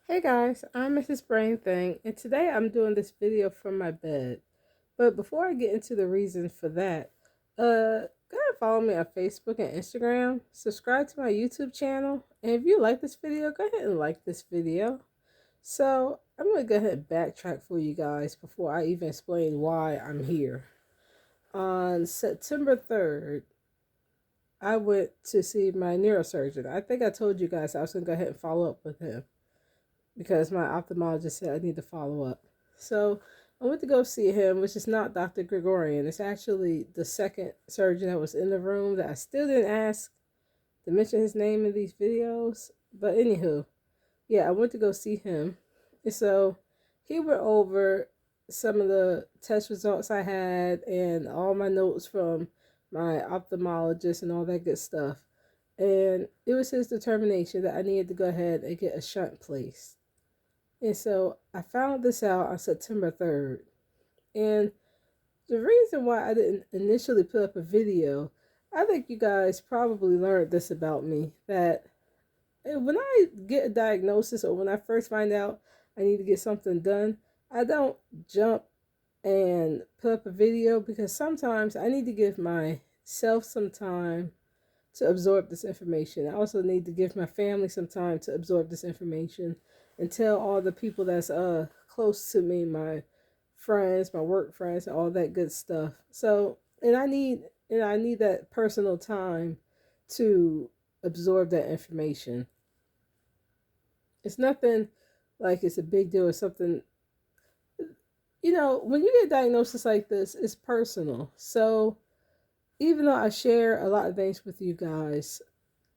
Hey guys, I'm mrs.brain.thang, and today I'm doing this video from my bed. But before I get into the reason for that, go ahead and follow me on Facebook and Instagram, subscribe to my YouTube channel, and if you like this video, go ahead and like this video. So I'm going to go ahead and backtrack for you guys before I even explain why I'm here. On September 3rd, I went to see my neurosurgeon. I think I told you guys I was going to go ahead and follow up with him, because my ophthalmologist said I need to follow up. So I went to go see him, which is not Dr. Gregorian. It's actually the second surgeon that was in the room that I still didn't ask to mention his name in these videos. But anywho, yeah, I went to go see him. And so he went over some of the test results I had and all my notes from my ophthalmologist and all that good stuff. And it was his determination that I needed to go ahead and get a shunt placed. And so I found this out on September 3rd. And the reason why I didn't initially put up a video, I think you guys probably learned this about me, that when I get a diagnosis or when I first find out I need to get something done, I don't jump and put up a video, because sometimes I need to give myself some time to absorb this information. I also need to give my family some time to absorb this information and tell all the people that's close to me, my friends, my work friends, all that good stuff. So, and I need that personal time to absorb that information. It's nothing like it's a big deal or something. When you get a diagnosis like this, it's personal. So even though I share a lot of things with you guys,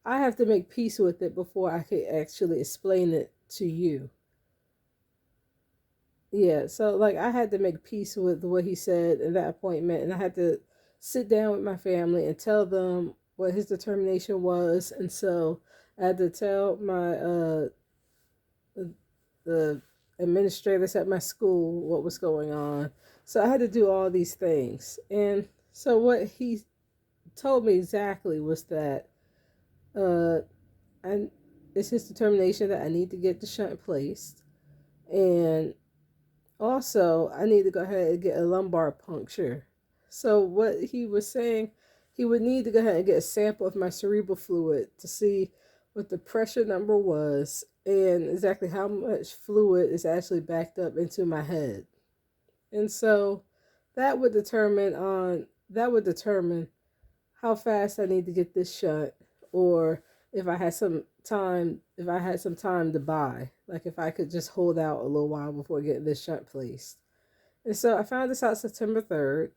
I have to make peace with it before I can actually explain it to you. Yeah, so like I had to make peace with what he said in that appointment, and I had to sit down with my family and tell them what his determination was. And so I had to tell my the administrators at my school what was going on. So I had to do all these things. And so what he told me exactly was that uh and it's his determination that I need to get the shunt placed, and also I need to go ahead and get a lumbar puncture. So what he was saying, he would need to go ahead and get a sample of my cerebral fluid to see what the pressure number was and exactly how much fluid is actually backed up into my head. And so that would determine how fast I need to get this shunt, or if I had some time to buy, like if I could just hold out a little while before getting this shunt placed. And so I found this out September 3rd,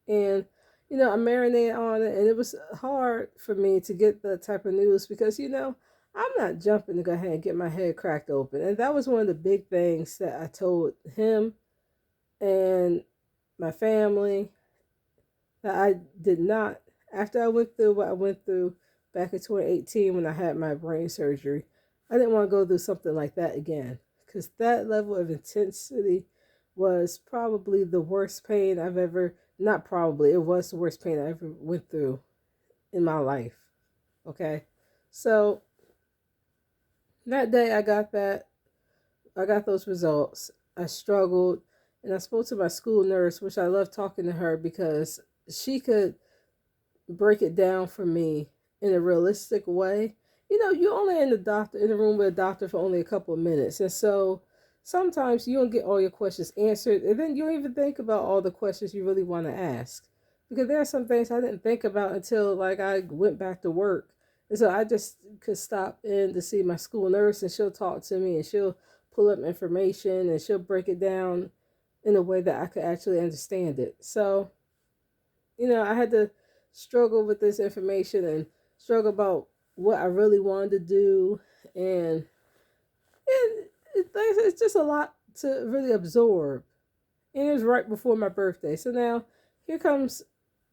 and I marinated on it, and it was hard for me to get the type of news because I'm not jumping to go ahead and get my head cracked open. And that was one of the big things that I told him and my family, that I did not, after I went through what I went through back in 2018 when I had my brain surgery, I didn't want to go through something like that again, because that level of intensity was probably the worst pain I've ever, not probably, it was the worst pain I ever went through in my life. Okay. So that day I got those results. I struggled, and I spoke to my school nurse, which I love talking to her because she could break it down for me in a realistic way. You only in the room with a doctor for only a couple of minutes, and so sometimes you don't get all your questions answered, and then you don't even think about all the questions you really want to ask, because there are some things I didn't think about until like I went back to work. And so I just could stop in to see my school nurse, and she'll talk to me, and she'll pull up information, and she'll break it down in a way that I could actually understand it. So I had to struggle with this information and struggle about what I really wanted to do. And it's just a lot to really absorb. And it was right before my birthday. So now here comes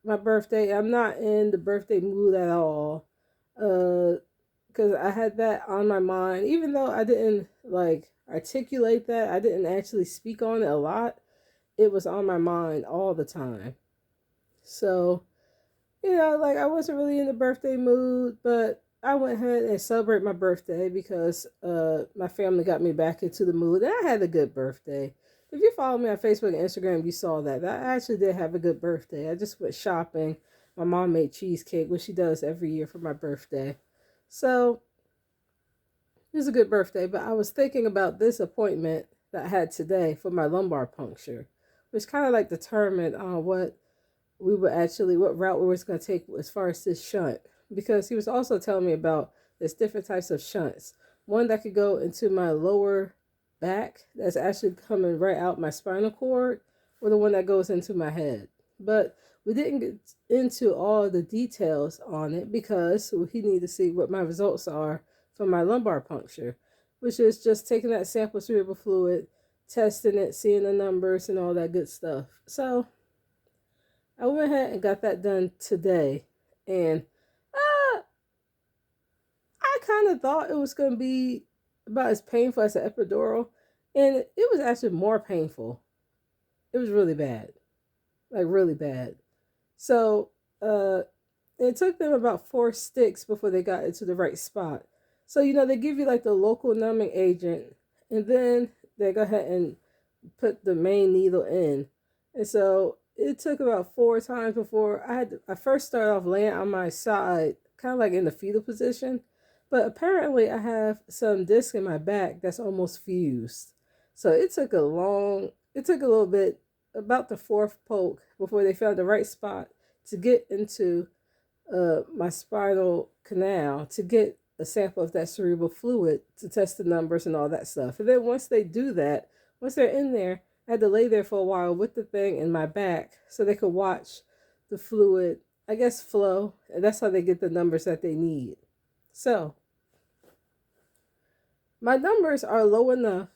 my birthday. I'm not in the birthday mood at all. Because I had that on my mind. Even though I didn't like articulate that, I didn't actually speak on it a lot, it was on my mind all the time. So like I wasn't really in the birthday mood, but I went ahead and celebrate my birthday because my family got me back into the mood. And I had a good birthday. If you follow me on Facebook and Instagram, you saw that. I actually did have a good birthday. I just went shopping. My mom made cheesecake, which she does every year for my birthday. So it was a good birthday, but I was thinking about this appointment that I had today for my lumbar puncture, which kind of like determined on what route we were going to take as far as this shunt. Because he was also telling me about there's different types of shunts. One that could go into my lower back, that's actually coming right out my spinal cord, or the one that goes into my head. But we didn't get into all the details on it because he needed to see what my results are from my lumbar puncture, which is just taking that sample of cerebral fluid, testing it, seeing the numbers and all that good stuff. So I went ahead and got that done today, and I kind of thought it was going to be about as painful as an epidural, and it was actually more painful. It was really bad, like really bad. So it took them about 4 sticks before they got into the right spot. So they give you like the local numbing agent, and then they go ahead and put the main needle in. And so it took about 4 times before I first started off laying on my side, kind of like in the fetal position. But apparently I have some disc in my back that's almost fused. So it took a little bit, about the 4th poke before they found the right spot to get into my spinal canal to get a sample of that cerebral fluid to test the numbers and all that stuff. And then once they do that, once they're in there, I had to lay there for a while with the thing in my back so they could watch the fluid, I guess, flow. And that's how they get the numbers that they need. So my numbers are low enough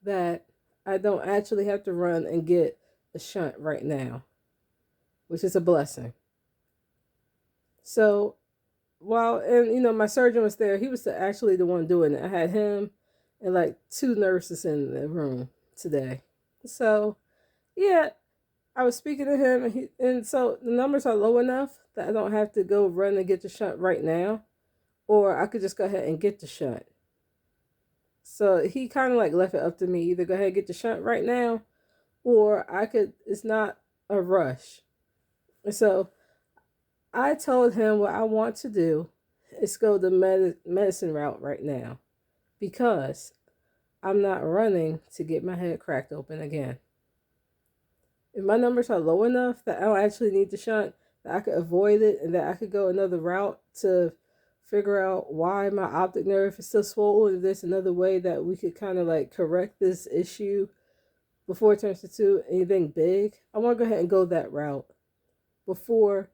that I don't actually have to run and get a shunt right now, which is a blessing. So my surgeon was there. He was actually the one doing it. I had him and like 2 nurses in the room today. So yeah, I was speaking to him, and so the numbers are low enough that I don't have to go run and get the shunt right now, or I could just go ahead and get the shunt. So he kind of like left it up to me, either go ahead and get the shunt right now, or it's not a rush. And so I told him what I want to do is go the medicine route right now, because I'm not running to get my head cracked open again. If my numbers are low enough that I don't actually need the shunt, that I could avoid it and that I could go another route to figure out why my optic nerve is still swollen, if there's another way that we could kind of like correct this issue before it turns into anything big, I want to go ahead and go that route before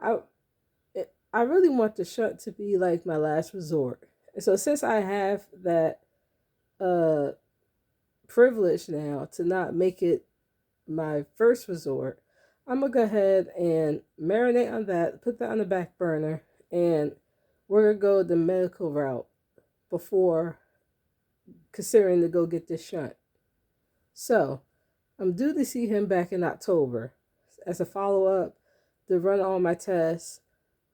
I really want the shunt to be like my last resort. And so since I have that privilege now to not make it my first resort, I'm going to go ahead and marinate on that, put that on the back burner, and we're going to go the medical route before considering to go get this shunt. So I'm due to see him back in October as a follow-up to run all my tests,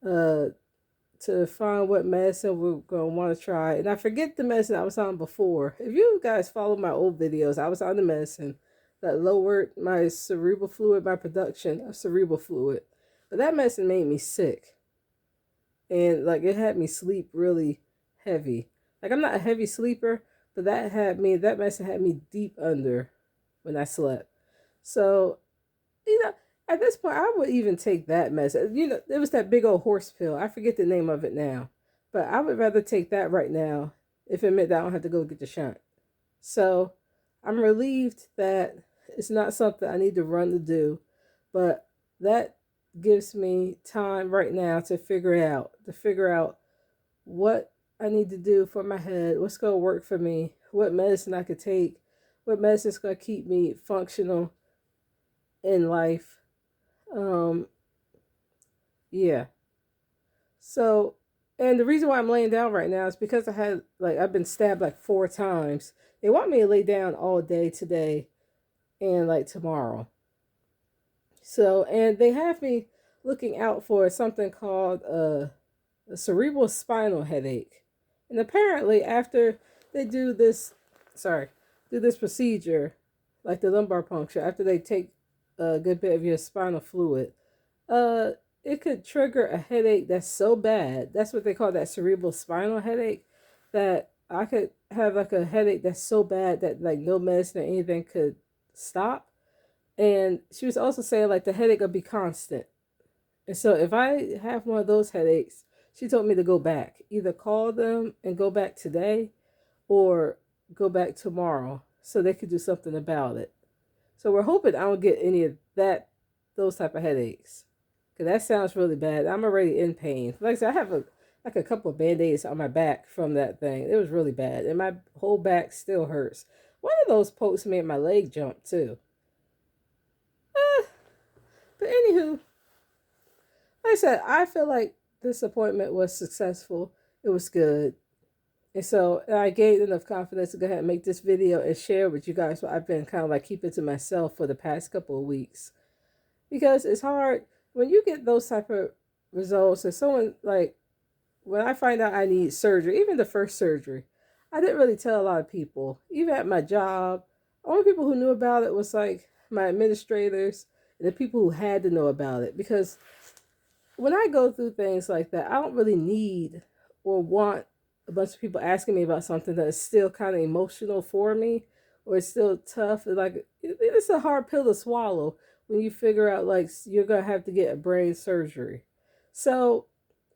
to find what medicine we're going to want to try. And I forget the medicine I was on before. If you guys follow my old videos, I was on the medicine that lowered my cerebral fluid, my production of cerebral fluid. But that medicine made me sick. And like it had me sleep really heavy. Like I'm not a heavy sleeper, but that medicine had me deep under when I slept. So, at this point, I would even take that medicine. It was that big old horse pill. I forget the name of it now. But I would rather take that right now if it meant that I don't have to go get the shunt. So I'm relieved that it's not something I need to run to do. But that gives me time right now to figure out what I need to do for my head, what's going to work for me, what medicine I could take, what medicine is going to keep me functional in life. Yeah. So, and the reason why I'm laying down right now is because I've been stabbed like 4 times. They want me to lay down all day today and like tomorrow. So, and they have me looking out for something called a cerebral spinal headache. And apparently after they do this procedure, like the lumbar puncture, after they take a good bit of your spinal fluid, uh, it could trigger a headache that's so bad. That's what they call that cerebral spinal headache. That I could have like a headache that's so bad that like no medicine or anything could stop. And she was also saying like the headache will be constant. And so if I have one of those headaches, she told me to go back. Either call them and go back today or go back tomorrow so they could do something about it. So we're hoping I don't get any of those type of headaches. Cause that sounds really bad. I'm already in pain. Like I said, I have a couple of band-aids on my back from that thing. It was really bad. And my whole back still hurts. One of those pokes made my leg jump too. But anywho, like I said, I feel like this appointment was successful. It was good. And so I gained enough confidence to go ahead and make this video and share with you guys what I've been kind of like keeping to myself for the past couple of weeks. Because it's hard when you get those type of results and someone like when I find out I need surgery, even the first surgery, I didn't really tell a lot of people. Even at my job, only people who knew about it was like my administrators and the people who had to know about it. Because when I go through things like that, I don't really need or want a bunch of people asking me about something that is still kind of emotional for me or it's still tough. Like it's a hard pill to swallow when you figure out like you're gonna have to get a brain surgery. So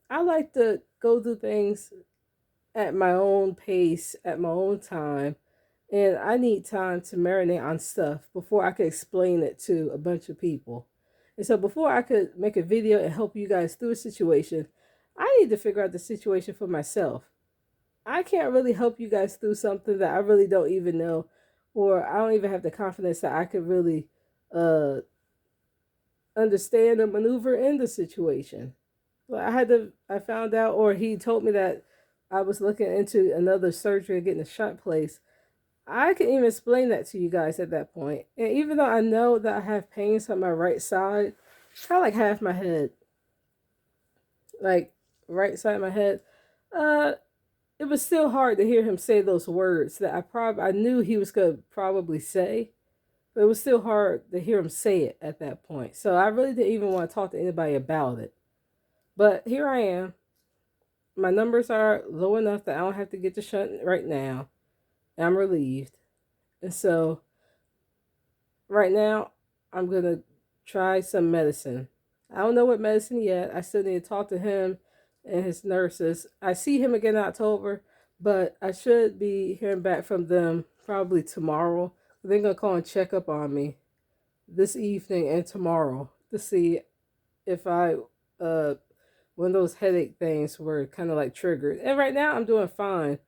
I like to go through things at my own pace, at my own time, and I need time to marinate on stuff before I could explain it to a bunch of people. And so before I could make a video and help you guys through a situation, I need to figure out the situation for myself. I can't really help you guys through something that I really don't even know, or I don't even have the confidence that I could really uh, understand or maneuver in the situation. I found out, or he told me that I was looking into another surgery, getting a shunt placed. I can even explain that to you guys at that point. And even though I know that I have pains on my right side, kind of like half my head, like right side of my head, uh, it was still hard to hear him say those words that I knew he was gonna probably say, but it was still hard to hear him say it at that point. So I really didn't even want to talk to anybody about it. But here I am. My numbers are low enough that I don't have to get the shunt right now. I'm relieved. And so right now I'm gonna try some medicine. I don't know what medicine yet. I still need to talk to him and his nurses. I see him again in October, but I should be hearing back from them probably tomorrow. They're gonna call and check up on me this evening and tomorrow to see if one of those headache things were kind of like triggered. And right now I'm doing fine.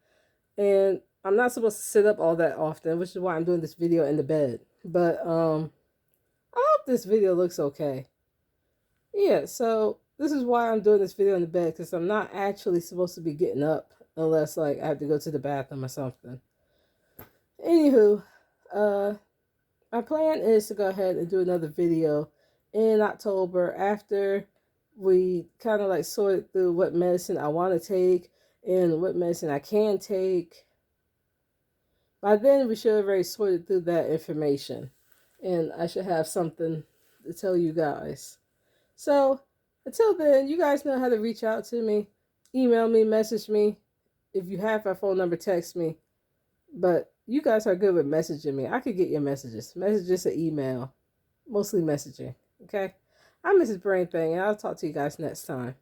And I'm not supposed to sit up all that often, which is why I'm doing this video in the bed. But I hope this video looks okay. Yeah, so this is why I'm doing this video in the bed, because I'm not actually supposed to be getting up unless like I have to go to the bathroom or something. Anywho, my plan is to go ahead and do another video in October after we kind of like sorted through what medicine I want to take and what medicine I can take. By then, we should have already sorted through that information, and I should have something to tell you guys. So, until then, you guys know how to reach out to me. Email me, message me. If you have my phone number, text me. But you guys are good with messaging me. I could get your messages. Messages or email. Mostly messaging. Okay? I'm Mrs. Brain Thang, and I'll talk to you guys next time.